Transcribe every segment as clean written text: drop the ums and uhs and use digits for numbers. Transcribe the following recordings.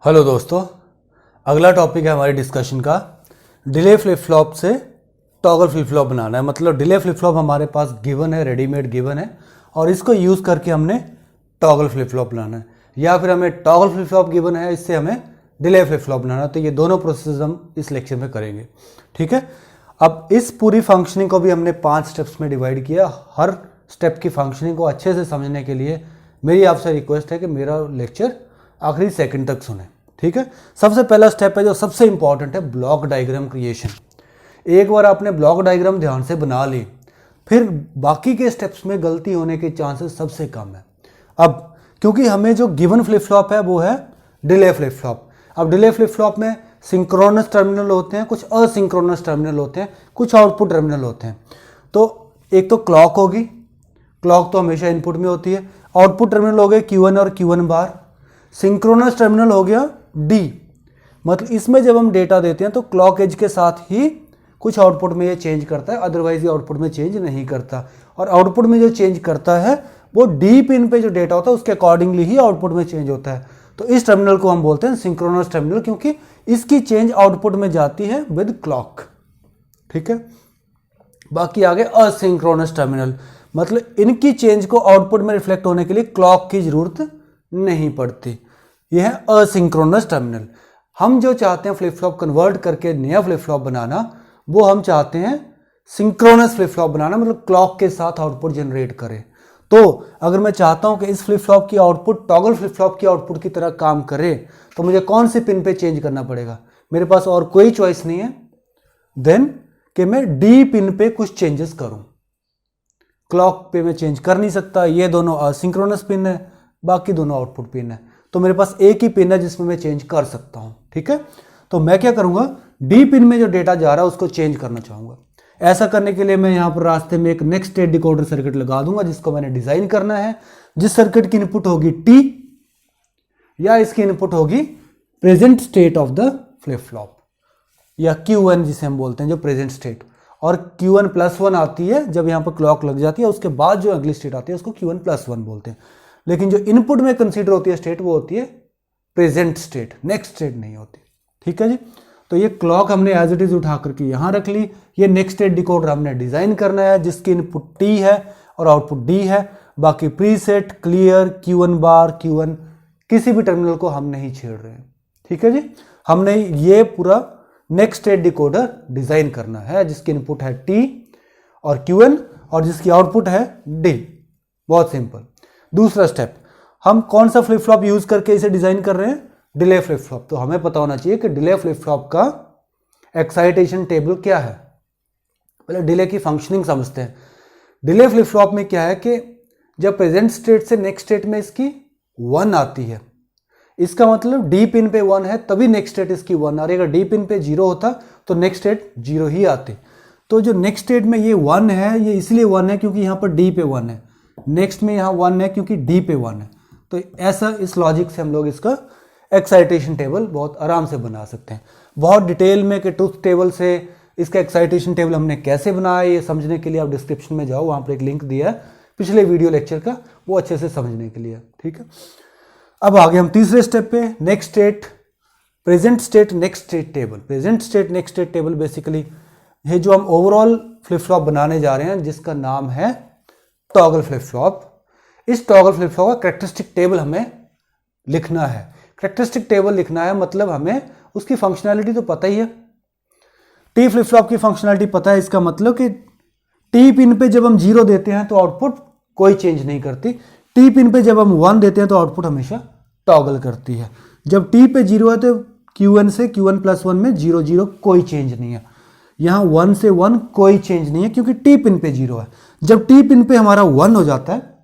Hello दोस्तों, अगला topic है हमारी डिस्कशन का डिले फ्लिप फ्लॉप से टॉगल फ्लिप फ्लॉप बनाना है। मतलब डिले फ्लिप फ्लॉप हमारे पास गिवन है, रेडीमेड गिवन है और इसको यूज़ करके हमने टॉगल फ्लिप फ्लॉप बनाना है, या फिर हमें टॉगल फ्लिप फ्लॉप गिवन है, इससे हमें डिले फ्लिप फ्लॉप बनाना है। तो ये दोनों प्रोसेस हम इस लेक्चर में करेंगे, ठीक है। अब इस पूरी फंक्शनिंग को भी हमने 5 स्टेप्स में डिवाइड किया। हर स्टेप की फंक्शनिंग को अच्छे से समझने के लिए मेरी आपसे रिक्वेस्ट है कि मेरा लेक्चर आखिरी सेकंड तक सुने, ठीक है। सबसे पहला स्टेप है जो सबसे इंपॉर्टेंट है, ब्लॉक डायग्राम क्रिएशन। एक बार आपने ब्लॉक डायग्राम ध्यान से बना ली, फिर बाकी के स्टेप्स में गलती होने के चांसेस सबसे कम है। अब क्योंकि हमें जो गिवन फ्लिप फ्लॉप है वो है डिले फ्लिप फ्लॉप। अब डिले फ्लिप फ्लॉप में सिंक्रोनस टर्मिनल होते हैं, कुछ असिंक्रोनस टर्मिनल होते हैं, कुछ आउटपुट टर्मिनल होते हैं। तो एक तो क्लॉक होगी, क्लॉक तो हमेशा इनपुट में होती है। आउटपुट टर्मिनल हो गए Q1 और Q1 बार। सिंक्रोनस टर्मिनल हो गया D, मतलब इसमें जब हम डेटा देते हैं तो क्लॉक एज के साथ ही कुछ आउटपुट में ये चेंज करता है, अदरवाइज ये आउटपुट में चेंज नहीं करता। और आउटपुट में जो चेंज करता है वो D पिन पे जो डेटा होता है उसके अकॉर्डिंगली ही आउटपुट में चेंज होता है। तो इस टर्मिनल को हम बोलते हैं सिंक्रोनस टर्मिनल, क्योंकि इसकी चेंज आउटपुट में जाती है विद क्लॉक, ठीक है। बाकी आगे असिंक्रोनस टर्मिनल, मतलब इनकी चेंज को आउटपुट में रिफ्लेक्ट होने के लिए क्लॉक की जरूरत नहीं पड़ती। यह है असिंक्रोनस टर्मिनल। हम जो चाहते हैं फ्लिप फ्लॉप कन्वर्ट करके नया फ्लिप फ्लॉप बनाना, वो हम चाहते हैं सिंक्रोनस फ्लिप फ्लॉप बनाना, मतलब क्लॉक के साथ आउटपुट जनरेट करे। तो अगर मैं चाहता हूं कि इस फ्लिप फ्लॉप की आउटपुट टॉगल फ्लिप फ्लॉप की आउटपुट की तरह काम करे, तो मुझे कौन सी पिन पे चेंज करना पड़ेगा? मेरे पास और कोई चॉइस नहीं है देन कि मैं डी पिन पे कुछ चेंजेस करूं। क्लॉक पे मैं चेंज कर नहीं सकता, ये दोनों असिंक्रोनस पिन है, बाकी दोनों आउटपुट पिन है। तो मेरे पास एक ही पिन है जिसमें मैं चेंज कर सकता हूं, ठीक है। तो मैं क्या करूंगा, डी पिन में जो डेटा जा रहा है उसको चेंज करना चाहूंगा। ऐसा करने के लिए मैं यहां पर रास्ते में एक नेक्स्ट स्टेट डिकोडर सर्किट लगा दूंगा, जिसको मैंने डिजाइन करना है। जिस सर्किट की इनपुट होगी टी, या इसकी इनपुट होगी present state of the flip flop, या Q1 जिसे हम बोलते हैं, जो प्रेजेंट स्टेट। और Q1+1 आती है जब यहां पर क्लॉक लग जाती है, उसके बाद जो अगली स्टेट आती है उसको Q1+1 बोलते हैं। लेकिन जो इनपुट में कंसीडर होती है स्टेट, वो होती है प्रेजेंट स्टेट, नेक्स्ट स्टेट नहीं होती, ठीक है जी। तो ये क्लॉक हमने एज इट इज उठा करके यहां रख ली। ये नेक्स्ट स्टेट डिकोडर हमने डिजाइन करना है, जिसकी इनपुट T है और आउटपुट D है। बाकी प्रीसेट, क्लियर, Q1 बार, Q1 किसी भी टर्मिनल को हम नहीं छेड़ रहे हैं, ठीक है जी। हमने ये पूरा नेक्स्ट स्टेट डिकोडर डिजाइन करना है, जिसकी इनपुट है T और Q1 और जिसकी आउटपुट है D। बहुत सिंपल। दूसरा स्टेप, हम कौन सा फ्लिप फ्लॉप यूज करके इसे डिजाइन कर रहे हैं? Delay flip flop. तो हमें पता होना चाहिए कि डिले फ्लिप फ्लॉप का एक्साइटेशन टेबल क्या है। पहले डिले की फंक्शनिंग समझते हैं। डिले फ्लिप फ्लॉप में क्या है कि जब प्रेजेंट स्टेट से नेक्स्ट स्टेट में इसकी 1 आती है, इसका मतलब डी पिन पे 1 है, तभी नेक्स्ट स्टेट इसकी 1 आ रही है। अगर डी पिन पे 0 होता तो नेक्स्ट स्टेट 0 ही आती। तो जो नेक्स्ट स्टेट में ये 1 है, ये इसलिए 1 है क्योंकि यहां पर डी पे 1 है। नेक्स्ट में यहां 1 है क्योंकि डी पे 1 है। तो ऐसा इस लॉजिक से हम लोग इसका एक्साइटेशन टेबल बहुत आराम से बना सकते हैं। बहुत डिटेल में कि ट्रुथ टेबल से इसका एक्साइटेशन टेबल हमने कैसे बनाया, ये समझने के लिए आप डिस्क्रिप्शन में जाओ, वहां पर एक लिंक दिया है पिछले वीडियो लेक्चर का, वो अच्छे से समझने के लिए, ठीक है। अब आगे हम तीसरे स्टेप पे, next state, present state, next state table. Present state, next state table basically ये जो हम ओवरऑल फ्लिप फ्लॉप बनाने जा रहे हैं, जिसका नाम है टॉगल फ्लिप फ्लॉप। इस टॉगल फ्लिप फ्लॉप का कैरेक्टरिस्टिक टेबल हमें लिखना है। कैरेक्टरिस्टिक टेबल लिखना है मतलब हमें उसकी फंक्शनैलिटी तो पता ही है। टी फ्लिप फ्लॉप की फंक्शनैलिटी पता है, इसका मतलब कि टी पिन पे जब हम 0 देते हैं तो आउटपुट कोई चेंज नहीं करती। टी पिन पे जब हम 1 देते हैं तो आउटपुट हमेशा टॉगल करती है। जब टी पे 0 है तो Q1 से Q1+1 में 0 0 कोई चेंज नहीं है। यहां 1 से 1 कोई चेंज नहीं है क्योंकि टी पिन पे 0 है। जब टी पिन पे हमारा 1 हो जाता है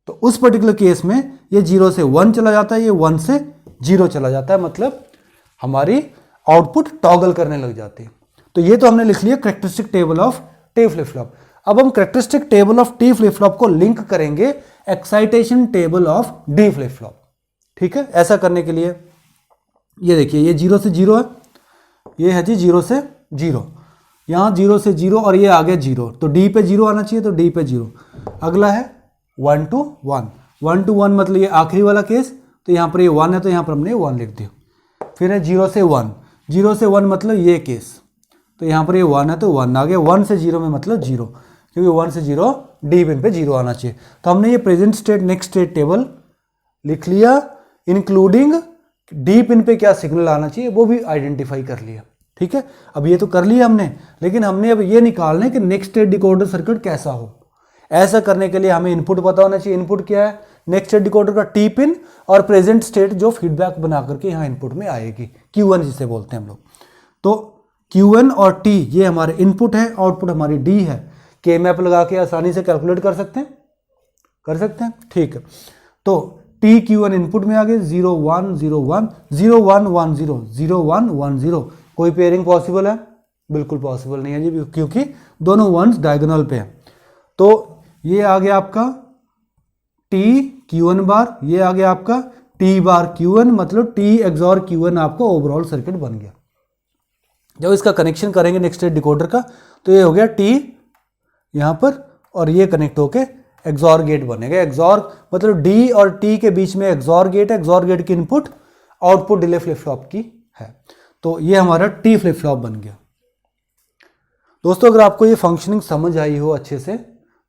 तो उस पर्टिकुलर केस में ये 0 से 1 चला जाता है, ये 1 से 0 चला जाता है, मतलब हमारी आउटपुट टॉगल करने लग जाती है। तो ये तो हमने लिख लिया characteristic table of T flip flop. अब हम characteristic table of T flip flop को लिंक करेंगे excitation table of D flip flop, ठीक है। ऐसा करने के लिए ये देखिए, ये 0 से 0 है, ये है जी 0 से 0, यहां 0 से 0 और ये आ गया 0, तो डी पे 0 आना चाहिए, तो डी पे 0। अगला है 1 to 1, 1 to 1 मतलब ये आखिरी वाला केस, तो यहाँ पर ये 1 है तो यहाँ पर हमने 1 लिख दिया। फिर है 0 से 1, 0 से 1 मतलब ये केस, तो यहाँ पर ये 1 है तो 1 आ गया। 1 से 0 में मतलब 0, क्योंकि 1 से 0 डी पिन पे 0 आना चाहिए। तो हमने ये present state next state table लिख लिया, इंक्लूडिंग डी पिन पे क्या सिग्नल आना चाहिए वो भी आइडेंटिफाई कर लिया। ठीक है, अब ये तो कर लिया हमने, लेकिन हमने अब ये निकालना है कि नेक्स्ट स्टेट डिकोडर सर्किट कैसा हो। ऐसा करने के लिए हमें इनपुट पता होना चाहिए। इनपुट क्या है? नेक्स्ट स्टेट डिकोडर का टी पिन और प्रेजेंट स्टेट जो फीडबैक बना करके यहाँ इनपुट में आएगी, Q1 जिसे बोलते हैं हम लोग। तो Q1 और T ये हमारे इनपुट है, आउटपुट हमारी D है। के मैप लगा के आसानी से कैलकुलेट कर सकते हैं, कर सकते हैं। ठीक है, तो T Q1 इनपुट में आ गए 0 1 0 1 0 1 1 0 0 1 1 0। कोई पेयरिंग पॉसिबल है? बिल्कुल पॉसिबल नहीं है जी, क्योंकि दोनों वंस डायगोनल पे हैं। तो ये आ गया आपका T Q1 बार, ये आ गया आपका T बार Q1, मतलब T XOR Q1 आपका ओवरऑल सर्किट बन गया। जब इसका कनेक्शन करेंगे नेक्स्ट स्टेट डिकोडर का, तो ये हो गया T यहाँ पर, और ये कनेक्ट होके XOR गेट बनेगा। XOR मतलब D और T के बीच में XOR गेट है। XOR गेट की input output delay flip flop की है। तो ये हमारा T फ्लिप फ्लॉप बन गया। दोस्तों, अगर आपको ये फंक्शनिंग समझ आई हो अच्छे से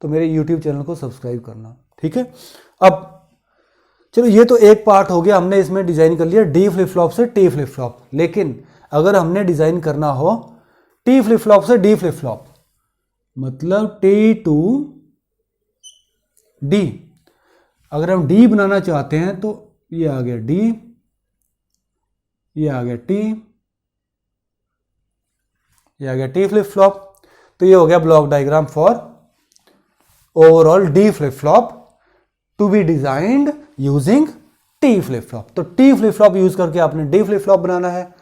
तो मेरे YouTube चैनल को सब्सक्राइब करना। ठीक है, अब चलो ये तो एक पार्ट हो गया, हमने इसमें डिज़ाइन कर लिया D फ्लिप फ्लॉप से T फ्लिप फ्लॉप। लेकिन अगर हमने डिज़ाइन करना हो T फ्लिप फ्लॉप से D फ्लिप फ्लॉप, मतलब T टू D, अगर हम D बनाना चाहते हैं तो ये आ गया D, ये आ गया T, ये आ गया T फ्लिप फ्लॉप। तो ये हो गया block diagram for overall D flip flop to be designed using T flip flop. तो T फ्लिप फ्लॉप यूज करके आपने D फ्लिप फ्लॉप बनाना है।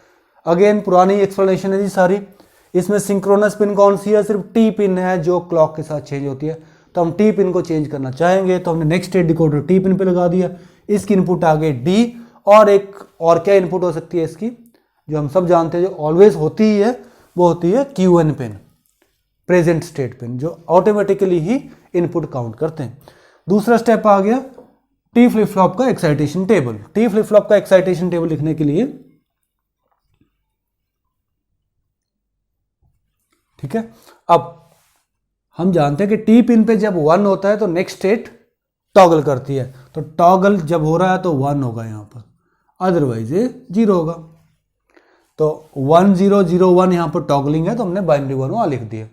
अगेन पुरानी एक्सप्लेनेशन है जी सारी। इसमें सिंक्रोनस पिन कौन सी है? सिर्फ T पिन है जो क्लॉक के साथ चेंज होती है। तो हम T पिन को चेंज करना चाहेंगे तो हमने next state decoder T pin पे लगा दिया। इसकी इनपुट आ गई D, और एक और क्या इनपुट हो सकती है इसकी, जो हम सब जानते हैं, जो ऑलवेज होती ही है, वो होती है Q1 pin, present state pin, जो ऑटोमेटिकली ही इनपुट काउंट करते हैं। दूसरा स्टेप आ गया T फ्लिप फ्लॉप का excitation table. T flip flop का एक्साइटेशन टेबल लिखने के लिए, ठीक है, अब हम जानते हैं कि T पिन पे जब 1 होता है तो नेक्स्ट स्टेट टॉगल करती है। तो टॉगल जब हो रहा है तो 1 होगा यहाँ पर, अदरवाइज ये 0 होगा। तो 1 0 0 1 यहाँ पर टॉगलिंग है, तो हमने बाइनरी 1 वहाँ लिख दिया।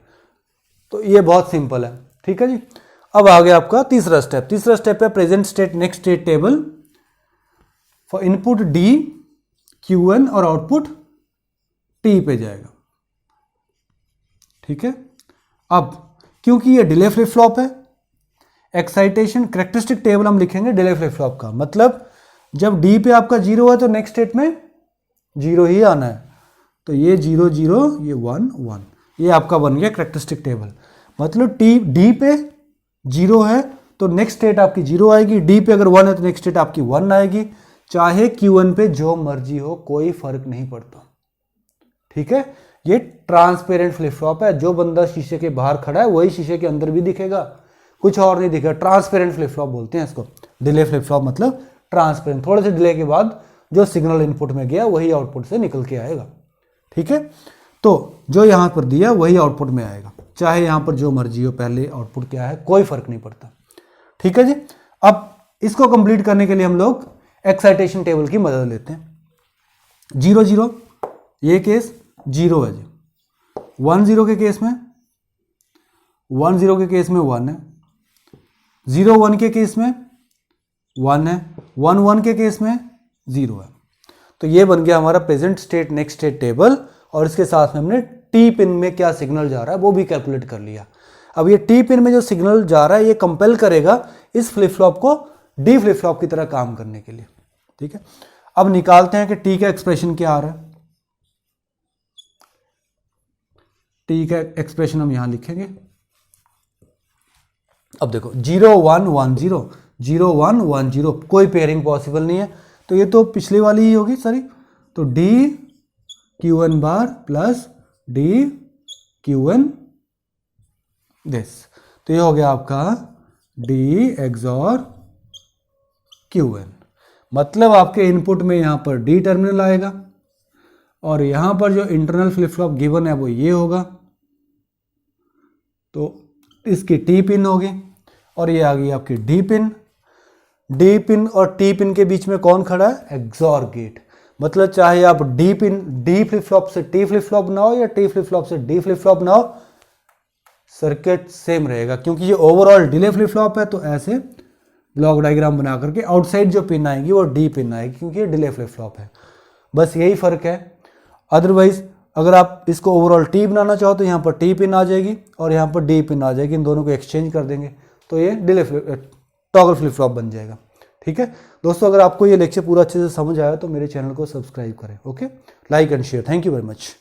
तो ये बहुत सिंपल है। ठीक है जी, अब आ गया आपका तीसरा स्टेप। तीसरा स्टेप है present state next state table for input D Q1 और आउटपुट T पे जाएगा। ठीक है, अब क्योंकि ये डिले फ्लिप फ्लॉप है, एक्साइटेशन कैरेक्टरिस्टिक टेबल हम लिखेंगे डिले फ्लिप फ्लॉप का, मतलब जब D पे आपका 0 है तो नेक्स्ट स्टेट में 0 ही आना है। तो ये 0 0, ये 1 1, ये आपका बन गया कैरेक्टरिस्टिक टेबल। मतलब D पे 0 है तो नेक्स्ट स्टेट आपकी 0 आएगी, D पे अगर 1 है तो नेक्स्ट स्टेट आपकी 1 आएगी। चाहे Q1 पे जो मर्जी हो, कोई फर्क नहीं पड़ता। ठीक है, ये ट्रांसपेरेंट फ्लिप फ्लॉप है। जो बंदा शीशे के बाहर खड़ा है वही शीशे के अंदर भी दिखेगा, कुछ और नहीं दिखेगा। ट्रांसपेरेंट फ्लिप फ्लॉप बोलते हैं इसको। डिले फ्लिप फ्लॉप मतलब ट्रांसपेरेंट, थोड़े से डिले के बाद जो सिग्नल इनपुट में गया वही आउटपुट से निकल के आएगा। ठीक है, तो जो यहाँ पर दिया वही आउटपुट में आएगा, चाहे यहाँ पर जो मर्जी हो, पहले आउटपुट क्या है कोई फर्क नहीं पड़ता। ठीक है जी, अब इसको कंप्लीट करने के लिए हम लोग एक्साइटेशन टेबल की मदद लेते हैं। 0 0 ये केस 0 है जी, 1 0 के केस में 1 0 के केस में 1 है, 0 1 के केस में 1 है, 1 1 के केस में 0 है। तो ये बन गया हमारा present state next state table, और इसके साथ में हमने T पिन में क्या सिग्नल जा रहा है वो भी कैलकुलेट कर लिया। अब ये T पिन में जो सिग्नल जा रहा है ये कंपेल करेगा इस फ्लिप फ्लॉप को D फ्लिप फ्लॉप की तरह काम करने के लिए। ठीक है, अब निकालते हैं कि T का एक्सप्रेशन क्या आ रहा है। T का एक्सप्रेशन हम यहां लिखेंगे। अब देखो 0 1 1 0 0 1 1 0, कोई पेयरिंग पॉसिबल नहीं है, तो ये तो पिछली वाली ही होगी सारी। तो D Q1 bar plus D Q1 this, तो ये हो गया आपका D XOR Q1। मतलब आपके इनपुट में यहाँ पर डी टर्मिनल आएगा और यहाँ पर जो इंटरनल फ्लिप फ्लॉप गिवन है वो ये होगा, तो इसकी टी पिन होगी और ये आ गई आपकी डी पिन। डी पिन और टी पिन के बीच में कौन खड़ा है? XOR gate. मतलब चाहे आप डी फ्लिप फ्लॉप से टी फ्लिप फ्लॉप ना हो या टी फ्लिप फ्लॉप से डी फ्लिप फ्लॉप ना हो, सर्किट सेम रहेगा, क्योंकि ये ओवरऑल डिले फ्लिप फ्लॉप है। तो ऐसे ब्लॉक डायग्राम बना करके आउटसाइड जो पिन आएगी वो डी पिन आएगी, क्योंकि ये डिले फ्लिप फ्लॉप है। बस यही फर्क है। अदरवाइज अगर आप इसको ओवरऑल टी बनाना चाहो तो यहाँ पर टी पिन आ जाएगी और यहाँ पर डी पिन आ जाएगी, इन दोनों को एक्सचेंज कर देंगे तो ये टॉगल फ्लिप फ्लॉप बन जाएगा। ठीक है दोस्तों, अगर आपको ये लेक्चर पूरा अच्छे से समझ आया तो मेरे चैनल को सब्सक्राइब करें। Okay, like and share. Thank you very much.